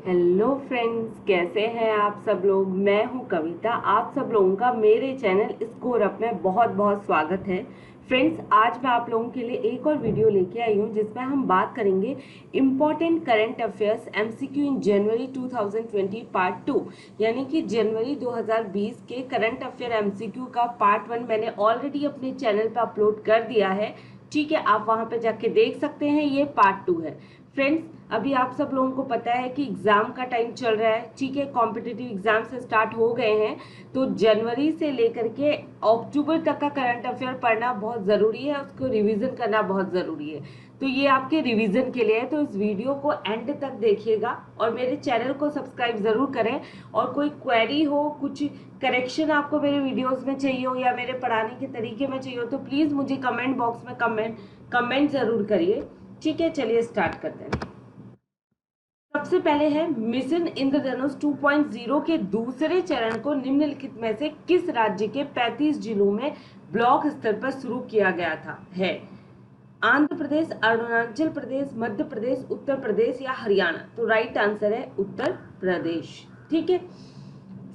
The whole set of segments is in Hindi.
हेलो फ्रेंड्स, कैसे हैं आप सब लोग। मैं हूं कविता। आप सब लोगों का मेरे चैनल स्कोर अप में बहुत बहुत स्वागत है। फ्रेंड्स, आज मैं आप लोगों के लिए एक और वीडियो लेके आई हूं जिसमें हम बात करेंगे इम्पॉर्टेंट करंट अफेयर्स एमसीक्यू इन जनवरी 2020 पार्ट 2। यानी कि जनवरी 2020 के करंट अफेयर एमसीक्यू का पार्ट 1 मैंने ऑलरेडी अपने चैनल पर अपलोड कर दिया है। ठीक है, आप वहां पे जाके देख सकते हैं। ये पार्ट 2 है। फ्रेंड्स, अभी आप सब लोगों को पता है कि एग्जाम का टाइम चल रहा है। ठीक है, कॉम्पिटिटिव एग्जाम से स्टार्ट हो गए हैं, तो जनवरी से लेकर के अक्टूबर तक का करंट अफेयर पढ़ना बहुत ज़रूरी है, उसको रिवीजन करना बहुत ज़रूरी है। तो ये आपके रिवीजन के लिए है, तो इस वीडियो को एंड तक देखिएगा और मेरे चैनल को सब्सक्राइब ज़रूर करें। और कोई क्वेरी हो, कुछ करेक्शन आपको मेरे वीडियोस में चाहिए हो या मेरे पढ़ाने के तरीके में चाहिए हो, तो प्लीज़ मुझे कमेंट बॉक्स में कमेंट ज़रूर करिए। ठीक है, चलिए स्टार्ट करते हैं। सबसे पहले है मिशन इंद्रधनुष 2.0 के दूसरे चरण को निम्नलिखित में से किस राज्य के 35 जिलों में ब्लॉक स्तर पर शुरू किया गया था। है आंध्र प्रदेश, अरुणाचल प्रदेश, मध्य प्रदेश, उत्तर प्रदेश या हरियाणा। तो राइट आंसर है उत्तर प्रदेश। ठीक है,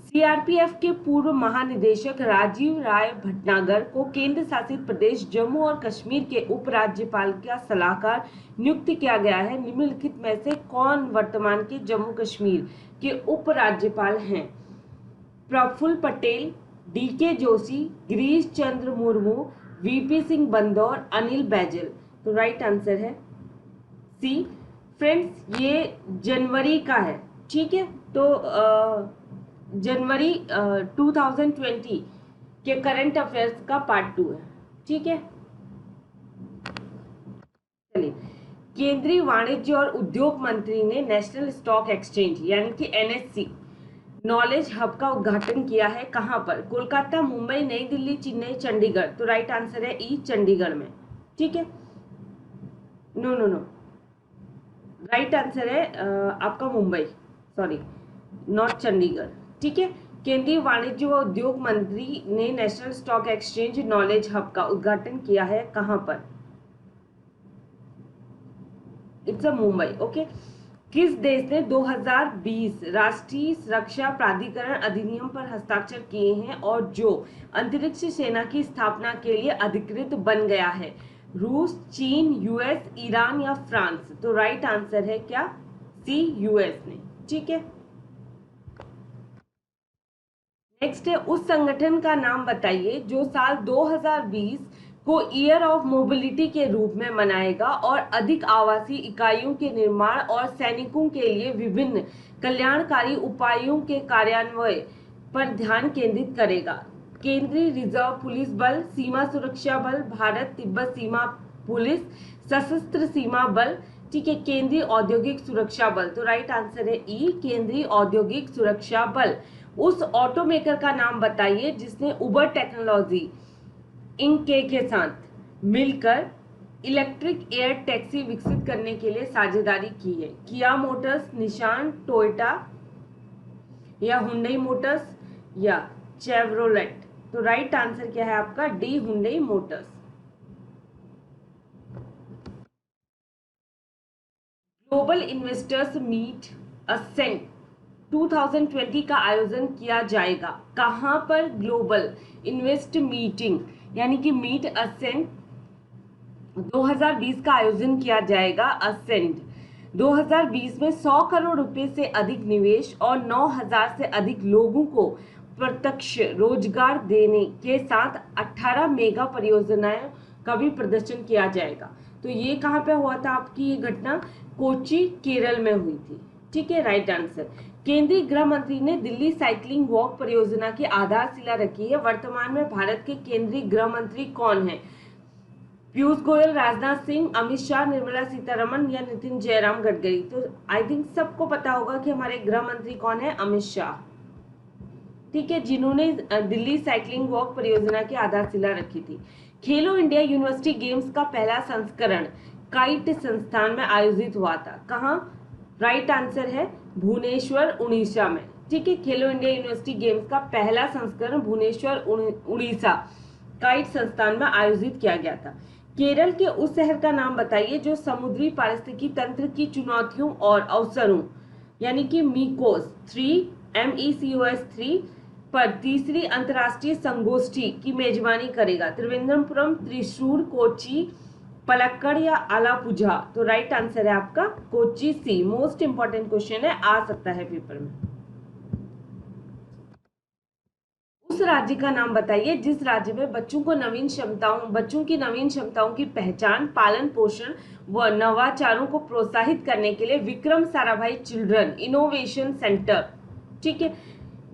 सीआरपीएफ के पूर्व महानिदेशक राजीव राय भटनागर को केंद्र शासित प्रदेश जम्मू और कश्मीर के उपराज्यपाल का सलाहकार नियुक्त किया गया है। निम्नलिखित में से कौन वर्तमान के जम्मू कश्मीर के उपराज्यपाल हैं। Praful Patel, DK Joshi, Girish Chandra Murmu, VP Singh बंदौर, Anil Baijal. तो राइट आंसर है सी। फ्रेंड्स, ये जनवरी का है। ठीक है, तो जनवरी 2020 के करंट अफेयर्स का पार्ट 2 है। ठीक है, चलिए। केंद्रीय वाणिज्य और उद्योग मंत्री ने नेशनल स्टॉक एक्सचेंज यानी कि एनएससी नॉलेज हब का उद्घाटन किया है। कहां पर। कोलकाता, मुंबई, नई दिल्ली, चेन्नई, चंडीगढ़। तो राइट आंसर है ई, चंडीगढ़ में। ठीक है, no no no, right answer है आपका मुंबई, सॉरी, नॉट चंडीगढ़। ठीक है, केंद्रीय वाणिज्य व उद्योग मंत्री ने national stock exchange knowledge hub का उद्घाटन किया है। कहां पर। It's a Mumbai. ओके। किस देश ने 2020 राष्ट्रीय सुरक्षा प्राधिकरण अधिनियम पर हस्ताक्षर किए हैं और जो अंतरिक्ष सेना की स्थापना के लिए अधिकृत बन गया है। रूस, चीन, यूएस, ईरान या फ्रांस। तो राइट आंसर है क्या सी, यूएस ने। ठीक है, नेक्स्ट है उस संगठन का नाम बताइए जो साल 2020 को ईयर ऑफ मोबिलिटी के रूप में मनाएगा और अधिक आवासीय इकाइयों के निर्माण और सैनिकों के लिए विभिन्न कल्याणकारी उपायों के कार्यान्वयन पर ध्यान केंद्रित करेगा। केंद्रीय रिजर्व पुलिस बल, सीमा सुरक्षा बल, भारत तिब्बत सीमा पुलिस, सशस्त्र सीमा बल। ठीक है, केंद्रीय औद्योगिक सुरक्षा बल। तो राइट आंसर है ई, केंद्रीय औद्योगिक सुरक्षा बल। उस ऑटोमेकर का नाम बताइए जिसने उबर टेक्नोलॉजी इंक के साथ मिलकर इलेक्ट्रिक एयर टैक्सी विकसित करने के लिए साझेदारी की है। किया मोटर्स, निशान, टोयोटा या हुंडई मोटर्स या चेवरोलेट। तो राइट आंसर क्या है आपका D, Hyundai motors. Global investors meet ascent 2020 का आयोजन किया जाएगा। कहां पर ग्लोबल इन्वेस्ट मीटिंग यानी कि मीट असेंट 2020 का आयोजन किया जाएगा। असेंट 2020 में 100 करोड़ रुपए से अधिक निवेश और 9,000 से अधिक लोगों को प्रत्यक्ष रोजगार देने के साथ 18 मेगा परियोजनाओं का भी प्रदर्शन किया जाएगा। तो ये कहाँ पे हुआ था आपकी ये घटना, कोची, केरल में हुई थी। ठीक है, राइट आंसर। केंद्रीय गृह मंत्री ने दिल्ली साइकिलिंग वॉक परियोजना की आधारशिला रखी है। वर्तमान में भारत के केंद्रीय गृह मंत्री कौन है। पीयूष गोयल, राजनाथ सिंह, अमित शाह, निर्मला सीतारमण या नितिन जयराम गडकरी। तो आई थिंक सबको पता होगा कि हमारे गृह मंत्री कौन है, अमित शाह। ठीक है, जिन्होंने दिल्ली साइकिलिंग वॉक परियोजना की आधारशिला रखी थी। खेलो इंडिया यूनिवर्सिटी गेम्स का पहला संस्करण काइट संस्थान में आयोजित हुआ था। कहाँ। राइट आंसर है भुवनेश्वर, उड़ीसा में। ठीक है, खेलो इंडिया यूनिवर्सिटी गेम्स का पहला संस्करण भुवनेश्वर, उड़ीसा काइट संस्थान में आयोजित किया गया था। केरल के उस शहर का नाम बताइए जो समुद्री पारिस्थितिकी तंत्र की चुनौतियों और अवसरों यानी कि मीकोस 3 MECOS 3 पर तीसरी अंतर्राष्ट्रीय संगोष्ठी की मेजबानी करेगा? त्रिवेंद्रपुरम, त्रिशूर, कोची, पलक्कड़ या आलापुझा? तो राइट आंसर है आपका कोची सी। मोस्ट इंपॉर्टेंट क्वेश्चन है, आ सकता है पेपर में। उस राज्य का नाम बताइए जिस राज्य में बच्चों की नवीन क्षमताओं की पहचान, पालन पोषण व नवाचारों को प्रोत्साहित करने के लिए Vikram Sarabhai children innovation centre, ठीक है,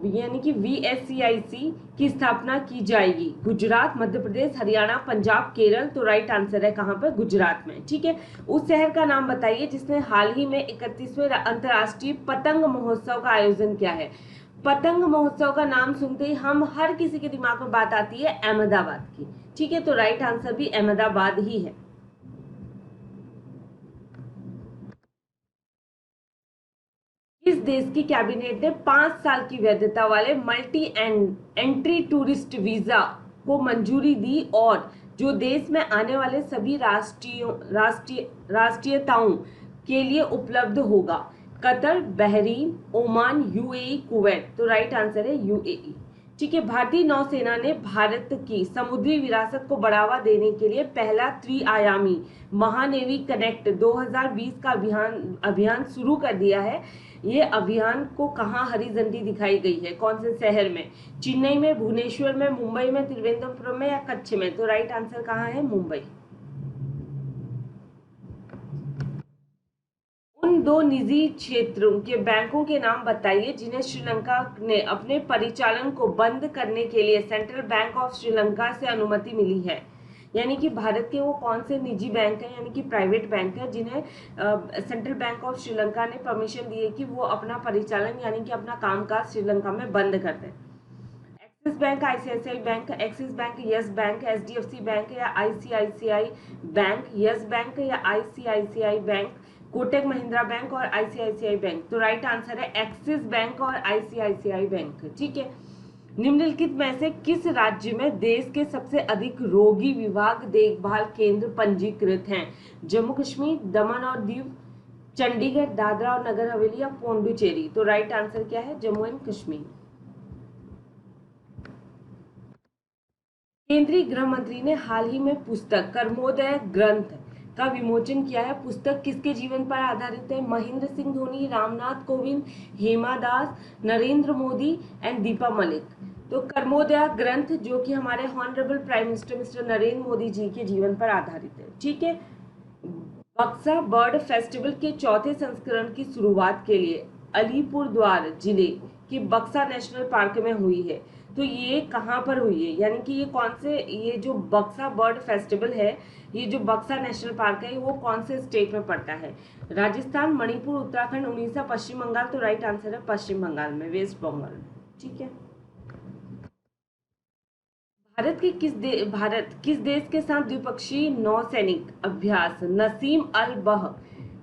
यानी कि VSCIC की स्थापना की जाएगी? गुजरात, मध्य प्रदेश, हरियाणा, पंजाब, केरल? तो राइट आंसर है कहाँ पर? गुजरात में, ठीक है। उस शहर का नाम बताइए जिसने हाल ही में 31वें अंतर्राष्ट्रीय पतंग महोत्सव का आयोजन किया है? पतंग महोत्सव का नाम सुनते ही हम हर किसी के दिमाग में बात आती है अहमदाबाद की, ठीक है, तो राइट आंसर भी अहमदाबाद ही है। किस देश की कैबिनेट ने 5 साल की वैधता वाले मल्टी एंट्री टूरिस्ट वीजा को मंजूरी दी और जो देश में आने वाले सभी राष्ट्रीयताओं के लिए उपलब्ध होगा? Qatar, Bahrain, Oman, UAE, Kuwait? तो राइट आंसर है UAE, ठीक है। भारतीय नौसेना ने भारत की समुद्री विरासत को बढ़ावा देने के लिए पहला त्रिआयामी महानेवी कनेक्ट 2020 का अभियान शुरू कर दिया है। ये अभियान को कहाँ हरी झंडी दिखाई गई है? कौन से शहर में? चेन्नई में, भुवनेश्वर में, मुंबई में, त्रिवेंद्रपुरम में या कच्छ में? तो राइट आंसर कहाँ है? मुंबई। उन दो निजी क्षेत्रों के बैंकों के नाम बताइए जिन्हें श्रीलंका ने अपने परिचालन को बंद करने के लिए सेंट्रल बैंक ऑफ श्रीलंका से अनुमति मिली है। यानी कि भारत के वो कौन से निजी बैंक हैं, यानी कि प्राइवेट बैंक है, जिन्हें सेंट्रल बैंक ऑफ श्रीलंका ने परमिशन दी है कि वो अपना परिचालन यानी कि अपना कामकाज श्रीलंका में बंद कर दें? Axis bank, ICICI bank, axis bank, yes bank, HDFC bank या ICICI बैंक? यस बैंक या ICICI bank, Kotak Mahindra bank और ICICI बैंक? तो राइट आंसर है एक्सिस बैंक और ICICI बैंक, ठीक है। निम्नलिखित में से किस राज्य में देश के सबसे अधिक रोगी विभाग देखभाल केंद्र पंजीकृत हैं? जम्मू कश्मीर, दमन और दीव, चंडीगढ़, दादरा और नगर हवेली या पोंडुचेरी? तो राइट आंसर क्या है? जम्मू एंड कश्मीर। केंद्रीय गृह मंत्री ने हाल ही में पुस्तक कर्मोदय ग्रंथ का विमोचन किया है। पुस्तक किसके जीवन पर आधारित है? महेंद्र सिंह धोनी, रामनाथ कोविंद, हेमा दास, नरेंद्र मोदी एंड दीपा मलिक? तो कर्मोदय ग्रंथ जो कि हमारे honourable prime minister mister Narendra Modi ji के जीवन पर आधारित है, ठीक है। बक्सा बर्ड फेस्टिवल के चौथे संस्करण की शुरुआत के लिए अलीपुरद्वार जिले के बक्सा नेशनल पार्क में हुई है। तो ये कहाँ पर हुई है, यानी कि ये कौन से, ये जो बक्सा बर्ड फेस्टिवल है, ये जो बक्सा नेशनल पार्क है, वो कौन से स्टेट में पड़ता है? राजस्थान, मणिपुर, उत्तराखंड, उड़ीसा, पश्चिम बंगाल? तो राइट आंसर है पश्चिम बंगाल में, वेस्ट बंगाल में, ठीक है। भारत किस देश के साथ द्विपक्षीय नौसैनिक अभ्यास नसीम अल बह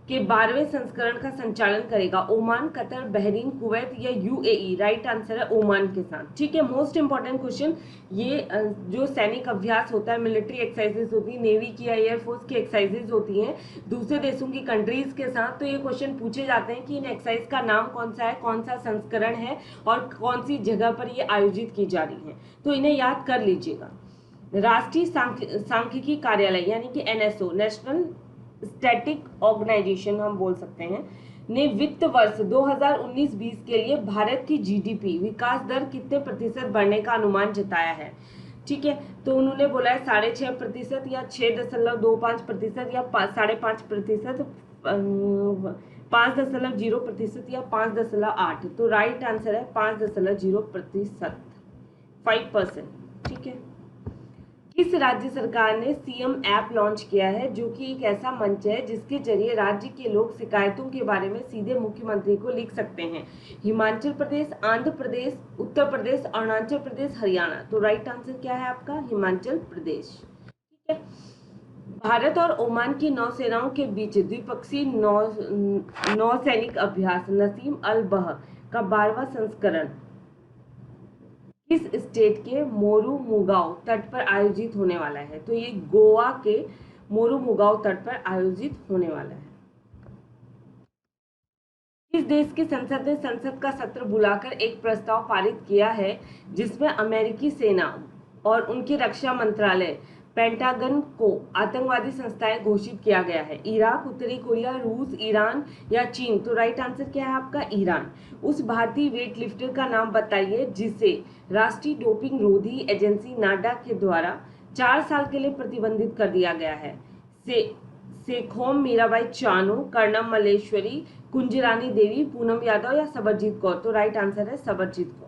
के 12वें संस्करण का संचालन करेगा? ओमान, कतर, बहरीन, कुवैत या UAE? राइट आंसर है ओमान के साथ, ठीक है। मोस्ट इंपॉर्टेंट क्वेश्चन, ये जो सैनिक अभ्यास होता है, मिलिट्री एक्सरसाइजेज होती है, नेवी की या एयरफोर्स की एक्सरसाइजेज होती हैं दूसरे देशों की कंट्रीज के साथ, तो ये क्वेश्चन पूछे जाते हैं कि इन एक्सरसाइज का नाम कौन सा है, कौन सा संस्करण है और कौन सी जगह पर ये आयोजित की जा रही है, तो इन्हें याद कर लीजिएगा। राष्ट्रीय सांख्यिकी कार्यालय यानी कि NSO, नेशनल स्टैटिक ऑर्गेनाइजेशन हम बोल सकते हैं, ने वित्त वर्ष 2019-20 के लिए भारत की GDP विकास दर कितने प्रतिशत बढ़ने का अनुमान जताया है? ठीक है, तो उन्होंने बोला है 6.5% या 6.25% या 5.5%, 5.0% या 5.8। तो राइट आंसर है 5.0%, 5%, ठीक है। किस राज्य सरकार ने CM ऐप लॉन्च किया है जो कि एक ऐसा मंच है जिसके जरिए राज्य के लोग शिकायतों के बारे में सीधे मुख्यमंत्री को लिख सकते हैं? हिमाचल प्रदेश, आंध्र प्रदेश, उत्तर प्रदेश, अरुणाचल प्रदेश, हरियाणा? तो राइट आंसर क्या है आपका? हिमाचल प्रदेश, ठीक है। भारत और ओमान की नौसेनाओं के बीच द्विपक्षीय नौसैनिक अभ्यास नसीम अल बह का 12वां संस्करण किस स्टेट के मोरुमुगाओ तट पर आयोजित होने वाला है? तो ये गोवा के मोरुमुगाओ तट पर आयोजित होने वाला है। इस देश की संसद ने संसद का सत्र बुलाकर एक प्रस्ताव पारित किया है जिसमें अमेरिकी सेना और उनकी रक्षा मंत्रालय पेंटागन को आतंकवादी संस्थाएं घोषित किया गया है। इराक, उत्तरी कोरिया, रूस, ईरान या चीन? तो राइट आंसर क्या है आपका? ईरान। उस भारतीय वेट लिफ्टर का नाम बताइए जिसे राष्ट्रीय डोपिंग रोधी एजेंसी नाडा के द्वारा 4 साल के लिए प्रतिबंधित कर दिया गया है। सेखोम मीराबाई चानू, कर्णम मल्लेश्वरी, कुंजरानी देवी, पूनम यादव या सबरजीत कौर? तो राइट आंसर है सबरजीत कौर।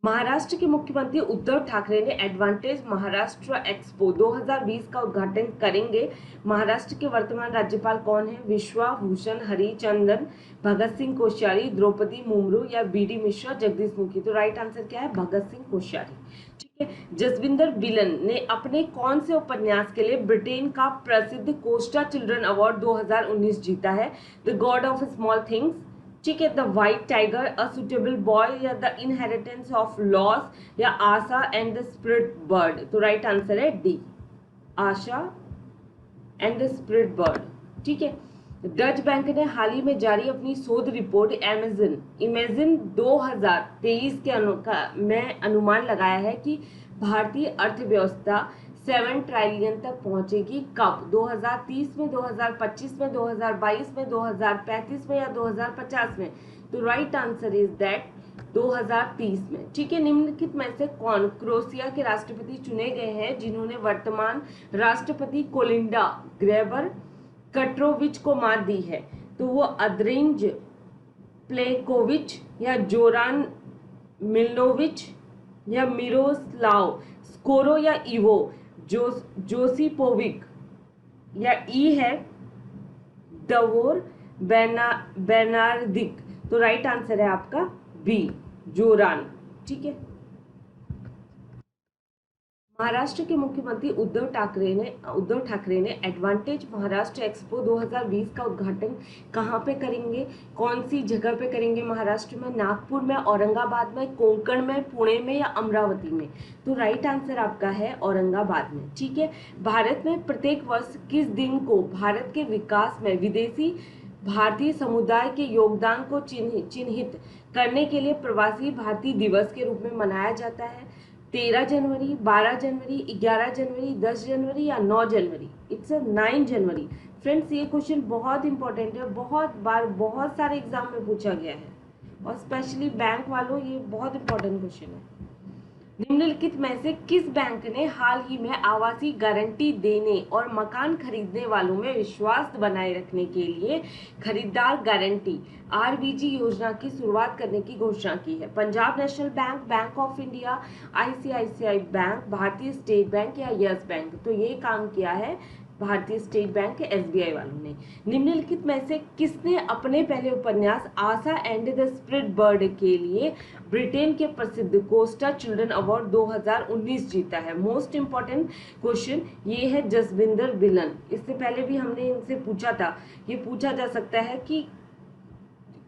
महाराष्ट्र के मुख्यमंत्री उद्धव ठाकरे ने एडवांटेज महाराष्ट्र एक्सपो 2020 का उद्घाटन करेंगे। महाराष्ट्र के वर्तमान राज्यपाल कौन है? विश्वा भूषण हरिचंदन, भगत सिंह कोश्यारी, द्रौपदी मुर्मू या बीडी मिश्रा, जगदीश मुखी? तो राइट आंसर क्या है? भगत सिंह कोश्यारी। ठीक है। जसविंदर बिलन ने अपने कौन से उपन्यास के लिए ब्रिटेन का प्रसिद्ध कोस्टा चिल्ड्रन अवार्ड 2019 जीता है? The God of small things, ठीक है, the white tiger, a suitable boy या द इनहेरिटेंस ऑफ लॉस या आशा एंड द स्पिरिट बर्ड? तो राइट आंसर है D, Asha and the spirit bird. ठीक है। डच बैंक ने हाल ही में जारी अपनी शोध रिपोर्ट इमेजिन 2023 में अनुमान लगाया है कि भारतीय अर्थव्यवस्था 7 ट्रिलियन तक पहुंचेगी कब? 2030 में, 2025 में, 2022 में, 2035 में या 2050 में? तो राइट आंसर इज दैट 2030 में। ठीक है। निम्नलिखित में से कौन क्रोएशिया के राष्ट्रपति चुने गए हैं जिन्होंने वर्तमान राष्ट्रपति कोलिंडा ग्रेबर कट्रोविच को मात दी है? तो वो अद्रिंज प्लेकोविच या जोरान मिलनोविच या मिरोस्लाव स्कोरो या इवो जोसिपोविक या ई है दवोर बेनार्दिक? तो राइट आंसर है आपका बी, जोरान। ठीक है। महाराष्ट्र के मुख्यमंत्री उद्धव ठाकरे ने एडवांटेज महाराष्ट्र एक्सपो 2020 का उद्घाटन कहाँ पे करेंगे? कौन सी जगह पे करेंगे महाराष्ट्र में? नागपुर में, औरंगाबाद में, कोंकण में, पुणे में या अमरावती में? तो राइट आंसर आपका है औरंगाबाद में। ठीक है। भारत में प्रत्येक वर्ष किस दिन को भारत के विकास में विदेशी भारतीय समुदाय के योगदान को चिन्हित करने के लिए प्रवासी भारतीय दिवस के रूप में मनाया जाता है? 13 जनवरी, 12 जनवरी, 11 जनवरी, 10 जनवरी या 9 जनवरी? इट्स 9 जनवरी। फ्रेंड्स, ये क्वेश्चन बहुत इंपॉर्टेंट है, बहुत बार बहुत सारे एग्जाम में पूछा गया है और स्पेशली बैंक वालों ये बहुत इंपॉर्टेंट क्वेश्चन है। निम्नलिखित में से किस बैंक ने हाल ही में आवासीय गारंटी देने और मकान खरीदने वालों में विश्वास बनाए रखने के लिए खरीदार गारंटी आरबीजी योजना की शुरुआत करने की घोषणा की है? Punjab national bank, bank of India, ICICI bank, भारतीय स्टेट बैंक या यस बैंक? तो ये काम किया है भारतीय स्टेट बैंक के एसबीआई वालों ने। निम्नलिखित में से किसने अपने पहले उपन्यास आशा एंड द स्पिरिट बर्ड के लिए ब्रिटेन के प्रसिद्ध कोस्टा चिल्ड्रन अवार्ड 2019 जीता है? मोस्ट इंपॉर्टेंट क्वेश्चन ये है जसविंदर बिलन। इससे पहले भी हमने इनसे पूछा था, ये पूछा जा सकता है कि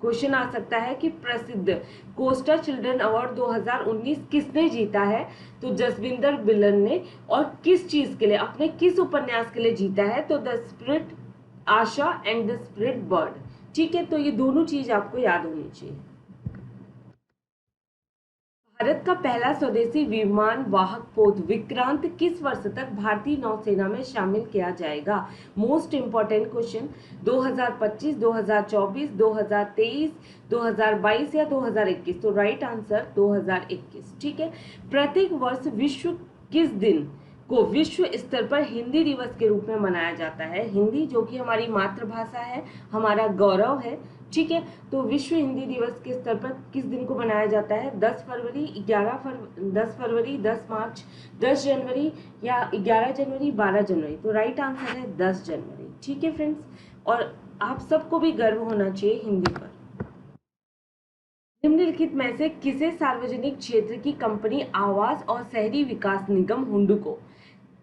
क्वेश्चन आ सकता है कि प्रसिद्ध कोस्टा चिल्ड्रन अवार्ड 2019 किसने जीता है? तो जसविंदर बिलन ने। और किस चीज के लिए, अपने किस उपन्यास के लिए जीता है? तो the spirit, Asha and the spirit bird. ठीक है। तो ये दोनों चीज आपको याद होनी चाहिए। भारत का पहला स्वदेशी विमान वाहक पोत विक्रांत किस वर्ष तक भारतीय नौसेना में शामिल किया जाएगा? Most important question. 2025, 2024, 2023, 2022 या 2021? तो राइट आंसर 2021। ठीक है। प्रत्येक वर्ष विश्व किस दिन को विश्व स्तर पर हिंदी दिवस के रूप में मनाया जाता है? हिंदी जो कि हमारी मातृभाषा है, हमारा गौरव है। ठीक है। तो विश्व हिंदी दिवस के स्तर पर किस दिन को मनाया जाता है? 10 फरवरी, 10 फरवरी, 10 मार्च, 10 जनवरी या 11 जनवरी, 12 जनवरी? तो राइट आंसर है 10 जनवरी। ठीक है फ्रेंड्स, और आप सबको भी गर्व होना चाहिए हिंदी पर। निम्नलिखित में से किसे सार्वजनिक क्षेत्र की कंपनी आवास और शहरी विकास निगम हुंडको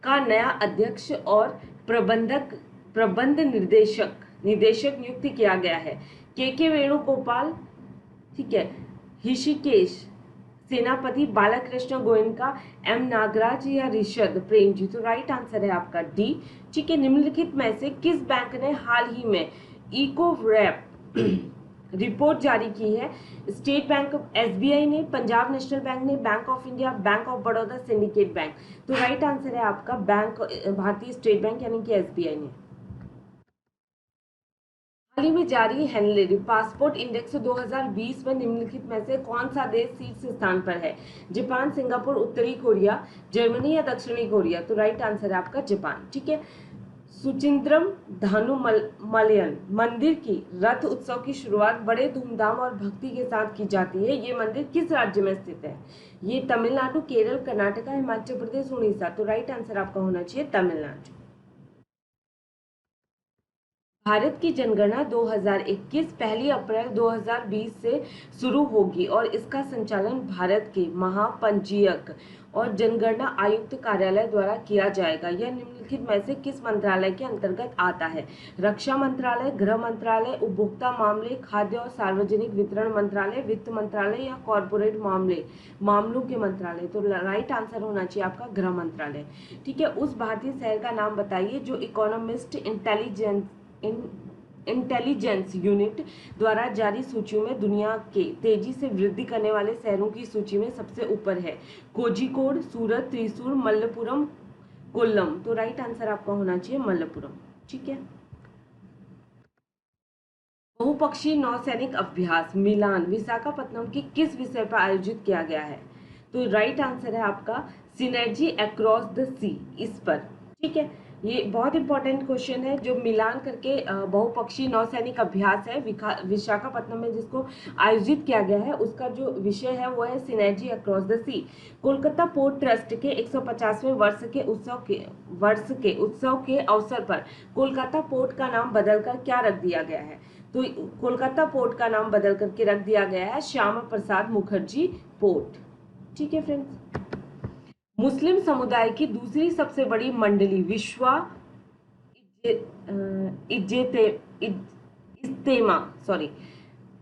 का नया अध्यक्ष और प्रबंध निदेशक नियुक्त किया गया है? के वेणुगोपाल, ठीक है, ऋषिकेश सेनापति बालकृष्ण गोयनका, एम नागराज या ऋषद प्रेम जी? तो राइट आंसर है आपका डी। ठीक है, निम्नलिखित में से किस बैंक ने हाल ही में इको रैप रिपोर्ट जारी की है? स्टेट बैंक, एसबीआई ने, पंजाब नेशनल बैंक ने, bank of India, bank of Baroda, syndicate bank? तो राइट आंसर है आपका बैंक, भारतीय स्टेट बैंक यानी कि एसबीआई ने। हाल ही में जारी हेनरी पासपोर्ट इंडेक्स 2020 में निम्नलिखित में से कौन सा देश शीर्ष स्थान पर है? जापान, सिंगापुर, उत्तरी कोरिया, जर्मनी या दक्षिणी कोरिया? तो राइट आंसर है आपका जापान। ठीक है, सुचिंद्रम धानुमलयन मंदिर की रथ उत्सव की शुरुआत बड़े धूमधाम और भक्ति के साथ की जाती है। ये मंदिर किस राज्य में स्थित है? ये तमिलनाडु, केरल, कर्नाटका, हिमाचल प्रदेश, उड़ीसा? तो राइट आंसर आपका होना चाहिए तमिलनाडु। भारत की जनगणना 2021 पहली अप्रैल 2020 से शुरू होगी और इसका संचालन भारत के महापंजीयक और जनगणना आयुक्त कार्यालय द्वारा किया जाएगा। यह निम्नलिखित में से किस मंत्रालय के अंतर्गत आता है? रक्षा मंत्रालय, गृह मंत्रालय, उपभोक्ता मामले, खाद्य और सार्वजनिक वितरण मंत्रालय, वित्त मंत्रालय या कॉरपोरेट मामलों के मंत्रालय? तो राइट आंसर होना चाहिए आपका गृह मंत्रालय। ठीक है, उस भारतीय शहर का नाम बताइए जो इकोनॉमिस्ट इंटेलिजेंस यूनिट द्वारा जारी सूचियों में दुनिया के तेजी से वृद्धि करने वाले शहरों की सूची में सबसे ऊपर है। कोझिकोड, सूरत, त्रिशूर, मल्लपुरम, कोल्लम? तो राइट आंसर आपका होना चाहिए मल्लपुरम। ठीक है, बहुपक्षीय नौसैनिक अभ्यास मिलान विशाखापत्तनम की किस विषय पर आयोजित किया गया है? तो राइट आंसर है आपका सिनर्जी अक्रॉस द सी, इस पर। ठीक है, ये बहुत इंपॉर्टेंट क्वेश्चन है जो मिलान करके बहुपक्षीय नौसैनिक अभ्यास है विशाखापत्तनम में जिसको आयोजित किया गया है, उसका जो विषय है वो है synergy across the sea. Kolkata port trust के 150वें वर्ष के उत्सव के अवसर पर कोलकाता पोर्ट का नाम बदलकर क्या रख दिया गया है? तो कोलकाता पोर्ट का नाम बदल करके रख दिया गया है श्यामा प्रसाद मुखर्जी पोर्ट। ठीक है फ्रेंड्स, मुस्लिम समुदाय की दूसरी सबसे बड़ी मंडली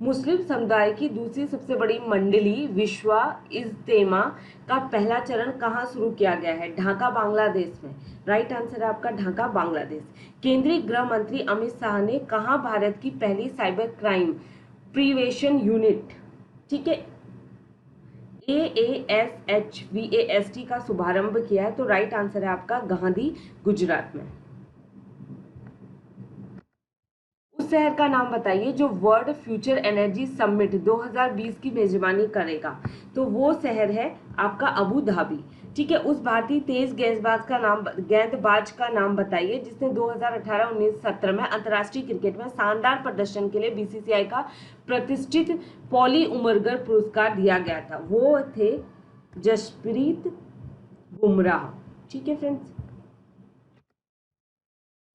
मुस्लिम समुदाय की दूसरी सबसे बड़ी मंडली विश्वा इज्तेमा का पहला चरण कहाँ शुरू किया गया है? ढाका, बांग्लादेश में? राइट आंसर है आपका ढाका, बांग्लादेश। केंद्रीय गृह मंत्री अमित शाह ने कहाँ भारत की पहली साइबर क्राइम प्रिवेंशन यूनिट, ठीक है, AASHVAST का शुभारंभ किया है? तो राइट आंसर है आपका गांधी, गुजरात में। उस शहर का नाम बताइए जो वर्ल्ड फ्यूचर एनर्जी समिट 2020 की मेजबानी करेगा। तो वो शहर है आपका अबू धाबी। ठीक है, उस भारतीय तेज गेंदबाज का नाम बताइए जिसने 2018-19 में अंतर्राष्ट्रीय क्रिकेट में शानदार प्रदर्शन के लिए बीसीसीआई का प्रतिष्ठित पॉली उमरगर पुरस्कार दिया गया था। वो थे जसप्रीत बुमराह। ठीक है फ्रेंड्स,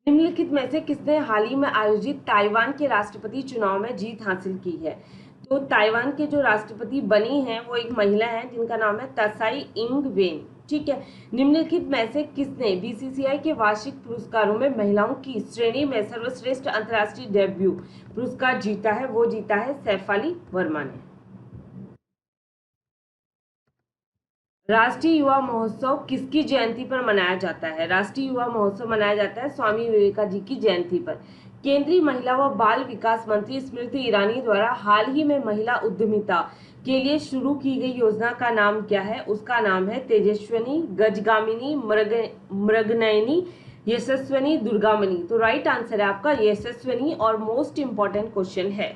निम्नलिखित में से किसने हाल ही में आयोजित ताइवान के राष्ट्रपति चुनाव में जीत हासिल की है? तो ताइवान के जो राष्ट्रपति बनी हैं वो एक महिला है जिनका नाम है तसाई इंग वेन। ठीक है, निम्नलिखित में से किसने बीसीसीआई के वार्षिक पुरस्कारों में महिलाओं की श्रेणी में सर्वश्रेष्ठ अंतर्राष्ट्रीय डेब्यू पुरस्कार जीता है? वो जीता है सैफाली वर्मा ने। राष्ट्रीय युवा महोत्सव किसकी जयंती पर मनाया जाता है? राष्ट्रीय युवा महोत्सव मनाया जाता है स्वामी विवेकानंद जी की जयंती पर। केंद्रीय महिला व बाल विकास मंत्री स्मृति ईरानी द्वारा हाल ही में महिला उद्यमिता के लिए शुरू की गई योजना का नाम क्या है? उसका नाम है तेजस्विनी, गजगामिनी, मृगनयनी, यशस्विनी, दुर्गामणि। तो राइट आंसर है आपका यशस्विनी और मोस्ट इंपॉर्टेंट क्वेश्चन है।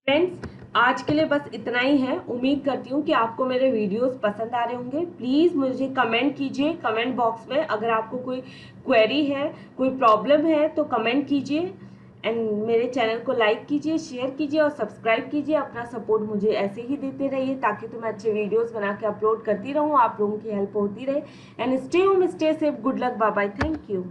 फ्रेंड्स, आज के लिए बस इतना ही है। उम्मीद करती हूँ कि आपको मेरे वीडियोस पसंद आ रहे होंगे। प्लीज़ मुझे कमेंट कीजिए कमेंट बॉक्स में। अगर आपको कोई क्वेरी है, कोई प्रॉब्लम है तो कमेंट कीजिए एंड मेरे चैनल को लाइक कीजिए, शेयर कीजिए और सब्सक्राइब कीजिए। अपना सपोर्ट मुझे ऐसे ही देते रहिए ताकि तो मैं अच्छे वीडियोस बना के अपलोड करती रहूँ, आप लोगों की हेल्प होती रहे। And stay home, stay safe, good luck, bye bye, thank you.